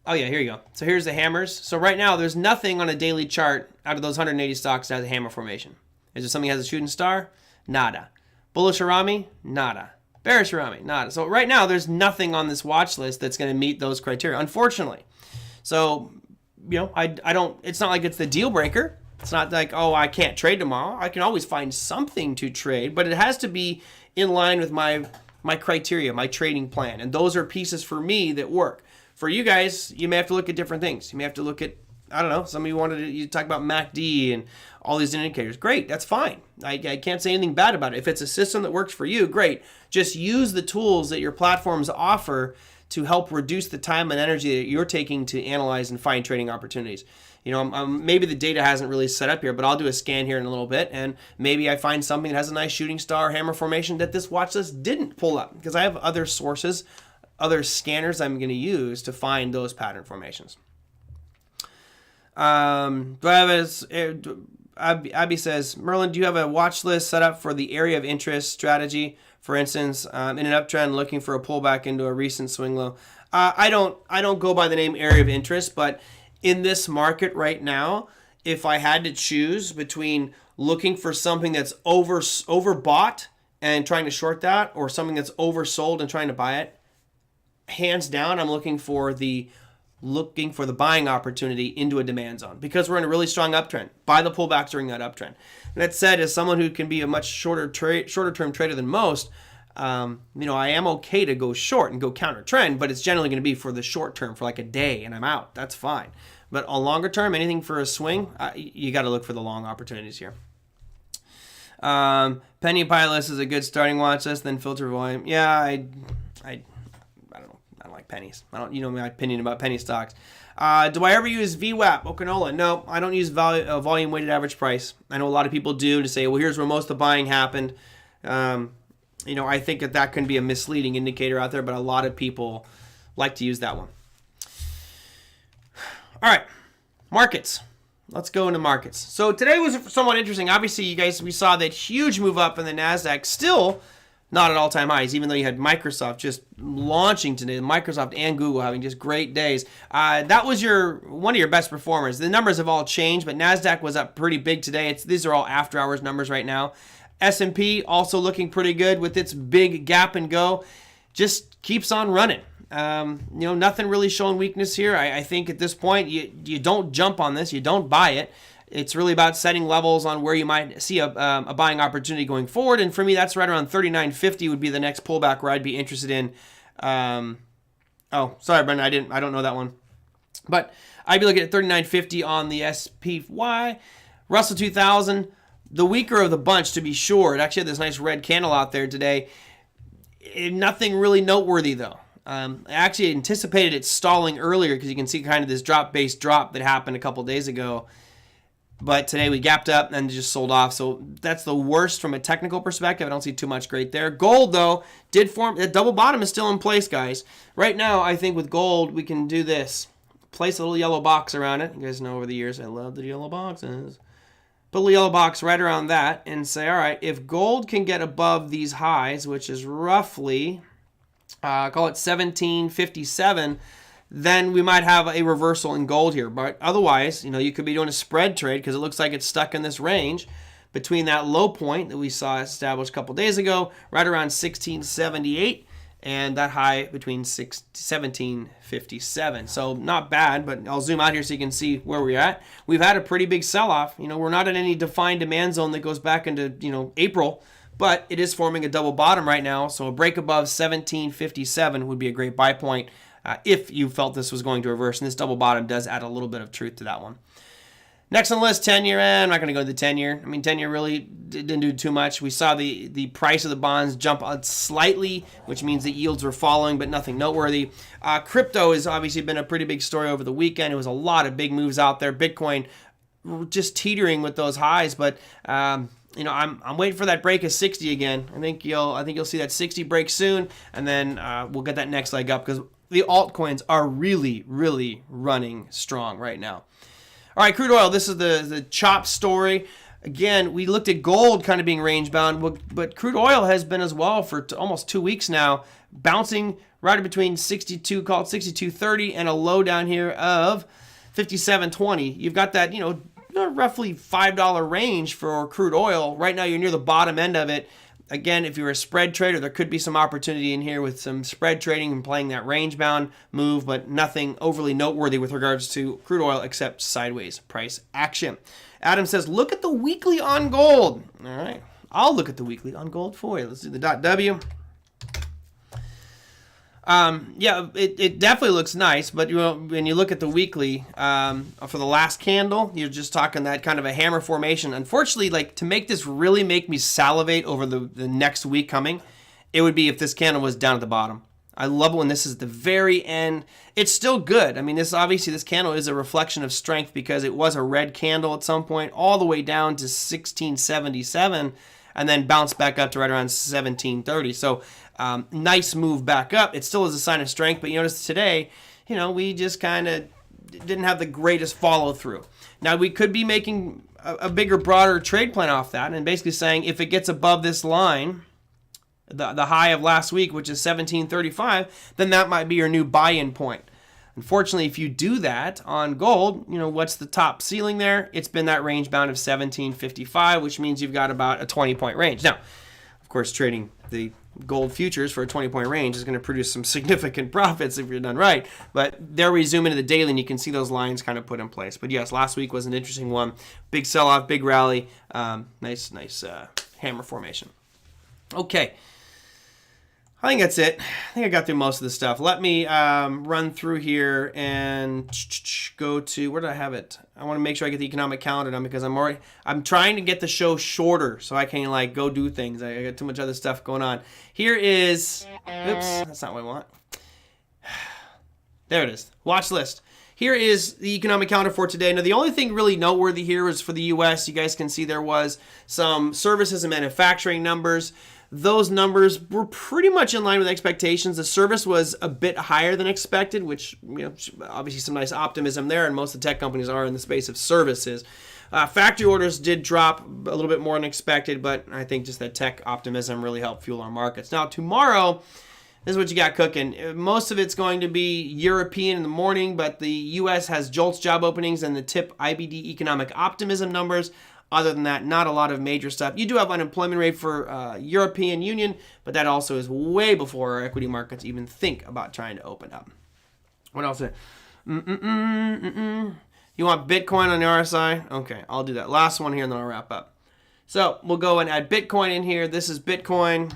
Oh yeah, here you go. So here's the hammers. So right now, there's nothing on a daily chart out of those 180 stocks that has a hammer formation. Is there something that has a shooting star? Nada. Bullish Harami? Nada. Bearish Harami? Nada. So right now, there's nothing on this watch list that's going to meet those criteria, unfortunately. So, I don't, it's not like it's the deal breaker. It's not like, oh, I can't trade tomorrow. I can always find something to trade, but it has to be in line with my criteria, my trading plan. And those are pieces for me that work. For you guys, you may have to look at different things. You may have to look at, I don't know, some of you talk about MACD and all these indicators. Great, that's fine. I can't say anything bad about it. If it's a system that works for you, great. Just use the tools that your platforms offer to help reduce the time and energy that you're taking to analyze and find trading opportunities. Maybe the data hasn't really set up here, but I'll do a scan here in a little bit, and maybe I find something that has a nice shooting star hammer formation that this watch list didn't pull up, because I have other sources, other scanners I'm going to use to find those pattern formations. Abby says, Merlin, do you have a watch list set up for the area of interest strategy? For instance, in an uptrend, looking for a pullback into a recent swing low. I don't go by the name area of interest, but in this market right now, if I had to choose between looking for something that's overbought and trying to short that, or something that's oversold and trying to buy it, hands down, I'm looking for the buying opportunity into a demand zone, because we're in a really strong uptrend. Buy the pullbacks during that uptrend. And that said, as someone who can be a much shorter term trader than most, I am okay to go short and go counter trend, but it's generally going to be for the short term, for like a day, and I'm out. That's fine. But on longer term, anything for a swing, you got to look for the long opportunities here. Penny pie list is a good starting watch list. Then filter volume. Yeah, I don't know. I don't like pennies. I don't. You know my opinion about penny stocks. Do I ever use VWAP, Okinola? No, I don't use volume weighted average price. I know a lot of people do to say, well, here's where most of the buying happened. You know, I think that can be a misleading indicator out there, but a lot of people like to use that one. All right, markets. Let's go into markets. So today was somewhat interesting. Obviously, you guys, we saw that huge move up in the NASDAQ, still not at all-time highs, even though you had Microsoft just launching today, Microsoft and Google having just great days. That was one of your best performers. The numbers have all changed, but NASDAQ was up pretty big today. These are all after-hours numbers right now. S&P also looking pretty good with its big gap and go. Just keeps on running. You know, nothing really showing weakness here. I think at this point, you don't jump on this. You don't buy it. It's really about setting levels on where you might see a buying opportunity going forward. And for me, that's right around 39.50 would be the next pullback where I'd be interested in. Oh, sorry, Brendan. I don't know that one. But I'd be looking at 39.50 on the SPY. Russell 2000, the weaker of the bunch to be sure. It actually had this nice red candle out there today. Nothing really noteworthy though. I actually anticipated it stalling earlier because you can see kind of this drop-based drop that happened a couple days ago. But today we gapped up and just sold off. So that's the worst from a technical perspective. I don't see too much great there. Gold, though, did form. The double bottom is still in place, guys. Right now, I think with gold, we can do this. Place a little yellow box around it. You guys know over the years, I love the yellow boxes. Put a little yellow box right around that and say, all right, if gold can get above these highs, which is roughly, call it 1757, then we might have a reversal in gold here. But otherwise, you know, you could be doing a spread trade because it looks like it's stuck in this range between that low point that we saw established a couple days ago, right around 1678, and that high between 1757. So not bad, but I'll zoom out here so you can see where we're at. We've had a pretty big sell-off. You know, we're not in any defined demand zone that goes back into, you know, April, but it is forming a double bottom right now. So a break above 1757 would be a great buy point if you felt this was going to reverse. And this double bottom does add a little bit of truth to that one. Next on the list, 10-year. I'm not going to go to the 10-year. I mean, 10-year really didn't do too much. We saw the price of the bonds jump out slightly, which means the yields were falling, but nothing noteworthy. Crypto has obviously been a pretty big story over the weekend. It was a lot of big moves out there. Bitcoin just teetering with those highs, but you know, I'm waiting for that break of 60 again. I think you'll see that 60 break soon, and then we'll get that next leg up because the altcoins are really, really running strong right now. All right, crude oil. This is the chop story. Again, we looked at gold kind of being range bound, but crude oil has been as well for almost 2 weeks now, bouncing right between 62, called 62.30, and a low down here of 57.20. You've got that, you know, roughly $5 range for crude oil. Right now, you're near the bottom end of it. Again, if you're a spread trader, there could be some opportunity in here with some spread trading and playing that range-bound move, but nothing overly noteworthy with regards to crude oil except sideways price action. Adam says, look at the weekly on gold. All right, I'll look at the weekly on gold for you. Let's do the .w. Yeah, it definitely looks nice, but you know, when you look at the weekly for the last candle, you're just talking that kind of a hammer formation. Unfortunately, like to make this really make me salivate over the next week coming, it would be if this candle was down at the bottom. I love it when this is the very end. It's still good. I mean, this candle is a reflection of strength because it was a red candle at some point all the way down to 1677 and then bounced back up to right around 1730. So nice move back up. It still is a sign of strength, but you notice today, you know, we just kind of didn't have the greatest follow through. Now we could be making a bigger, broader trade plan off that and basically saying if it gets above this line, the high of last week, which is 1735, then that might be your new buy-in point. Unfortunately, if you do that on gold, you know, what's the top ceiling there? It's been that range bound of 1755, which means you've got about a 20-point range. Now, of course, trading the gold futures for a 20-point range is going to produce some significant profits if you're done right. But there we zoom into the daily and you can see those lines kind of put in place. But yes, last week was an interesting one. Big sell-off, big rally, nice hammer formation. Okay. I think that's it. I think I got through most of the stuff. Let me run through here and go to, where did I have it? I want to make sure I get the economic calendar done because I'm trying to get the show shorter so I can like go do things. I got too much other stuff going on. Here is, oops, that's not what I want. There it is, watch list. Here is the economic calendar for today. Now, the only thing really noteworthy here is for the U.S. You guys can see there was some services and manufacturing numbers. Those numbers were pretty much in line with expectations. The service was a bit higher than expected, which, obviously some nice optimism there, and most of the tech companies are in the space of services. Factory orders did drop a little bit more than expected, but I think just that tech optimism really helped fuel our markets. Now, tomorrow, this is what you got cooking. Most of it's going to be European in the morning, but the U.S. has JOLTS job openings and the TIP IBD economic optimism numbers. Other than that, not a lot of major stuff. You do have unemployment rate for European Union, but that also is way before our equity markets even think about trying to open up. What else? You want Bitcoin on the RSI? Okay, I'll do that. Last one here, and then I'll wrap up. So we'll go and add Bitcoin in here. This is Bitcoin.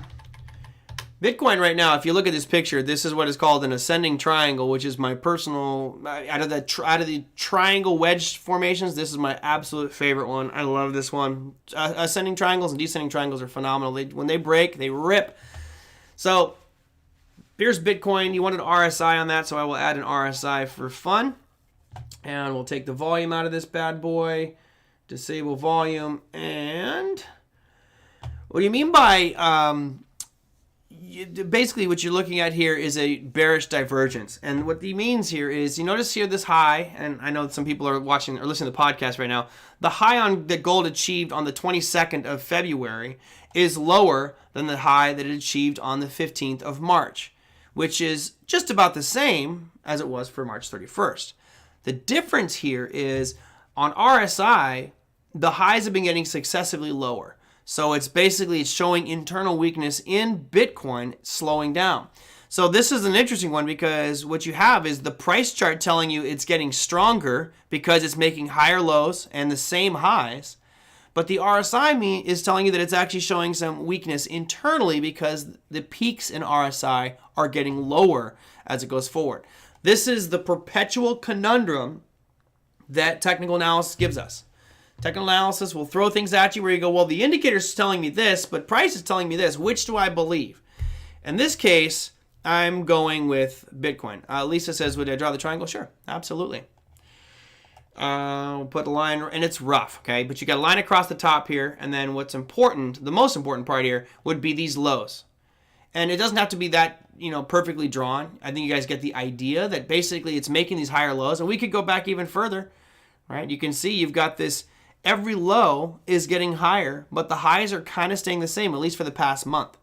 Bitcoin right now, if you look at this picture, this is what is called an ascending triangle, which is my personal, out of the triangle wedge formations, this is my absolute favorite one. I love this one. Ascending triangles and descending triangles are phenomenal. When they break, they rip. So here's Bitcoin. You wanted an RSI on that, so I will add an RSI for fun. And we'll take the volume out of this bad boy, disable volume, and what do you mean by... basically what you're looking at here is a bearish divergence, and what he means here is, you notice here this high, and I know some people are watching or listening to the podcast right now, the high on that gold achieved on the 22nd of February is lower than the high that it achieved on the 15th of March, which is just about the same as it was for March 31st. The difference here is on RSI, the highs have been getting successively lower. So it's showing internal weakness in Bitcoin slowing down. So this is an interesting one because what you have is the price chart telling you it's getting stronger because it's making higher lows and the same highs. But the RSI is telling you that it's actually showing some weakness internally because the peaks in RSI are getting lower as it goes forward. This is the perpetual conundrum that technical analysis gives us. Technical analysis will throw things at you where you go, well, the indicator's telling me this, but price is telling me this. Which do I believe? In this case, I'm going with Bitcoin. Lisa says, would I draw the triangle? Sure, absolutely. We'll put a line, and it's rough, okay? But you got a line across the top here, and then what's important, the most important part here, would be these lows. And it doesn't have to be that, perfectly drawn. I think you guys get the idea that basically it's making these higher lows, and we could go back even further, right? You can see you've got this. Every low is getting higher, but the highs are kind of staying the same, at least for the past month.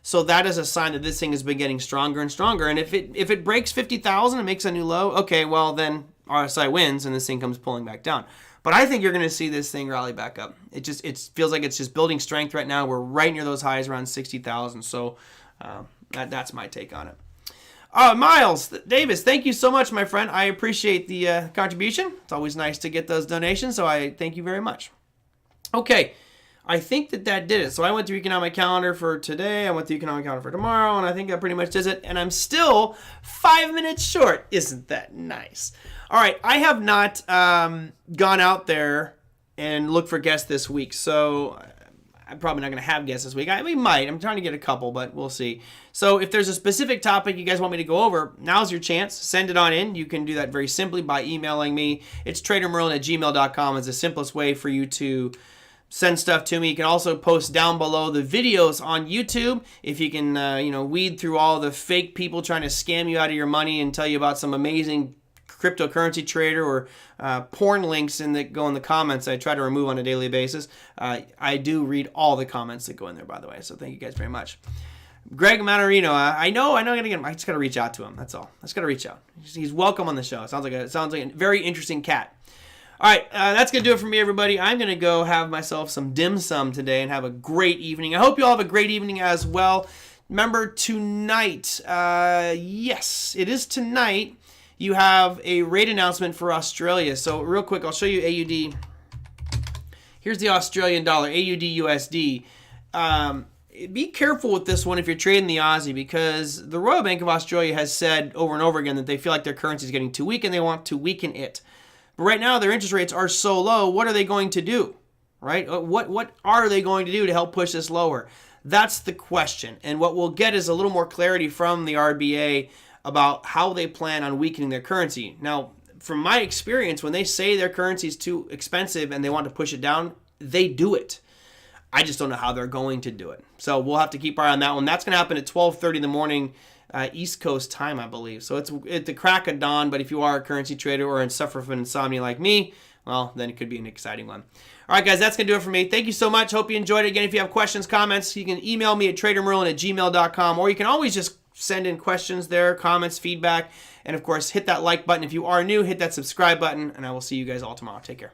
So that is a sign that this thing has been getting stronger and stronger. And if it breaks 50,000 and makes a new low, okay, well then RSI wins and this thing comes pulling back down. But I think you're going to see this thing rally back up. It feels like it's just building strength right now. We're right near those highs around 60,000. So that's my take on it. Miles Davis, thank you so much, my friend. I appreciate the contribution. It's always nice to get those donations, so I thank you very much. Okay, I think that did it. So I went through economic calendar for today. I went through economic calendar for tomorrow, and I think that pretty much does it. And I'm still 5 minutes short. Isn't that nice? All right, I have not gone out there and looked for guests this week, so I'm probably not going to have guests this week. We might. I'm trying to get a couple, but we'll see. So if there's a specific topic you guys want me to go over, now's your chance. Send it on in. You can do that very simply by emailing me. It's TraderMerlin@gmail.com. It's the simplest way for you to send stuff to me. You can also post down below the videos on YouTube. If you can, weed through all the fake people trying to scam you out of your money and tell you about some amazing cryptocurrency trader or porn links that go in the comments I try to remove on a daily basis. I do read all the comments that go in there, by the way, so thank you guys very much. Greg Manarino, I know I just got to reach out to him, that's all. I just got to reach out. He's welcome on the show. Sounds like a very interesting cat. All right, that's going to do it for me, everybody. I'm going to go have myself some dim sum today and have a great evening. I hope you all have a great evening as well. Remember, tonight, yes, it is tonight, you have a rate announcement for Australia. So real quick, I'll show you AUD. Here's the Australian dollar, AUD USD. be careful with this one if you're trading the Aussie, because the Royal Bank of Australia has said over and over again that they feel like their currency is getting too weak and they want to weaken it. But right now their interest rates are so low. What are they going to do? Right? What are they going to do to help push this lower? That's the question. And what we'll get is a little more clarity from the RBA about how they plan on weakening their currency. Now, from my experience, when they say their currency is too expensive and they want to push it down, they do it. I just don't know how they're going to do it. So we'll have to keep our eye on that one. That's going to happen at 12:30 in the morning, East Coast time, I believe. So it's at the crack of dawn, but if you are a currency trader or suffer from insomnia like me, well, then it could be an exciting one. All right, guys, that's going to do it for me. Thank you so much. Hope you enjoyed it. Again, if you have questions, comments, you can email me at TraderMerlin@gmail.com, or you can always just send in questions there, comments, feedback, and, of course, hit that like button. If you are new, hit that subscribe button, and I will see you guys all tomorrow. Take care.